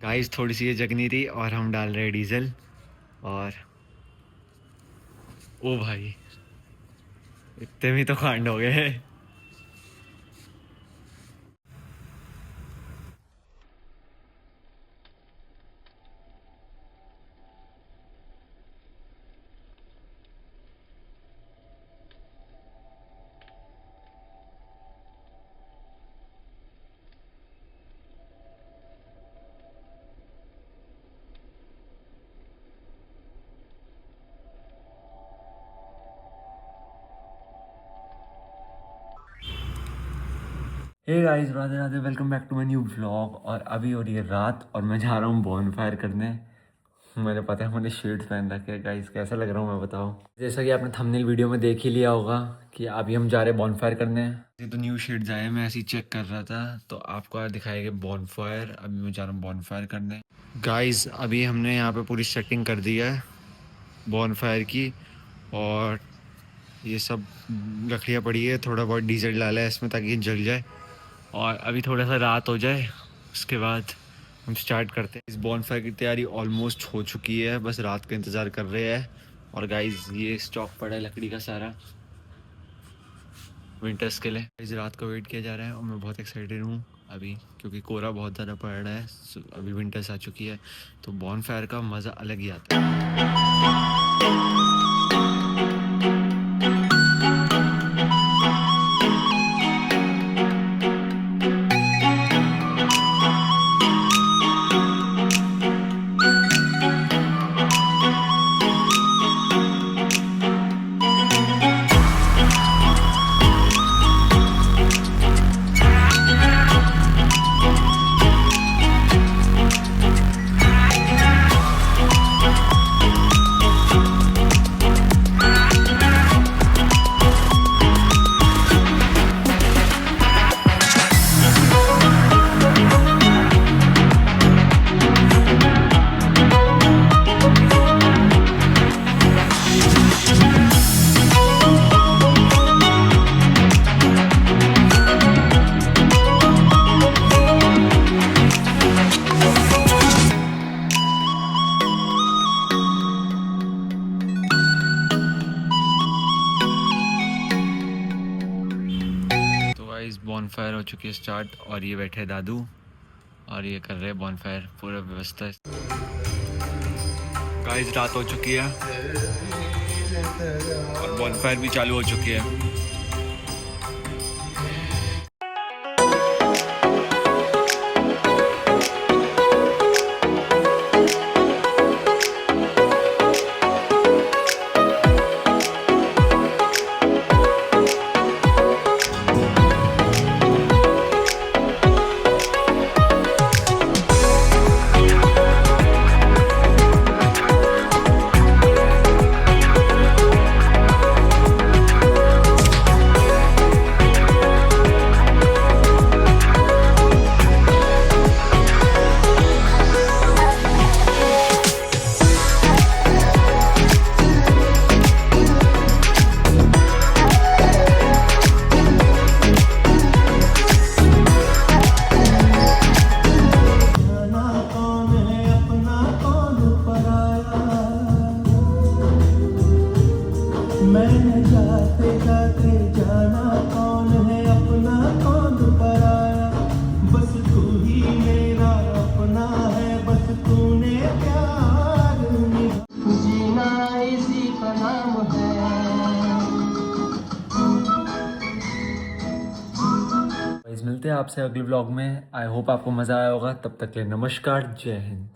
Guys थोड़ी सी ये जगनी थी और हम डाल रहे हैं डीजल। और ओ भाई, इतने भी तो कांड हो गए। Hey guys, Radhe Radhe, welcome back to my new vlog. और अभी हो रही है रात और मैं जा रहा हूँ बॉनफायर करने। मैंने पता है मैंने शेड्स पहन रखे हैं। गाइस कैसा लग रहा हूँ मैं बताओ। जैसा कि आपने थंबनेल वीडियो में देख ही लिया होगा कि अभी हम जा रहे हैं बॉनफायर करने। ये तो न्यू शेड्स आए, मैं ऐसे ही चेक कर रहा था तो आपको आज दिखाएगा बॉनफायर। अभी मैं जा रहा हूँ बॉनफायर करने। गाइस अभी हमने यहाँ पे पूरी सेटिंग कर दी है बॉनफायर की। और ये सब लकड़ियाँ पड़ी है, थोड़ा बहुत डीजल डाला है इसमें ताकि ये जल जाए। और अभी थोड़ा सा रात हो जाए उसके बाद हम स्टार्ट करते हैं। इस बॉनफायर की तैयारी ऑलमोस्ट हो चुकी है, बस रात का इंतज़ार कर रहे हैं। और गाइस ये स्टॉक पड़ा है लकड़ी का सारा विंटर्स के लिए। इस रात का वेट किया जा रहा है और मैं बहुत एक्साइटेड हूँ अभी, क्योंकि कोहरा बहुत ज़्यादा पड़ रहा है। अभी विंटर्स आ चुकी है तो बॉनफायर का मज़ा अलग ही आता है। बॉनफायर हो चुकी है स्टार्ट और ये बैठे हैं दादू और ये कर रहे हैं बॉनफायर पूरा व्यवस्था। गाइस रात हो चुकी है और बॉनफायर भी चालू हो चुकी है। मैंने जाते जाते जाना कौन है अपना कौन पराया, बस तू ही मेरा अपना है, बस तूने प्यार जीना इसी का नाम है। मिलते हैं आपसे अगले व्लॉग में। आई होप आपको मज़ा आया होगा। तब तक के लिए नमस्कार, जय हिंद।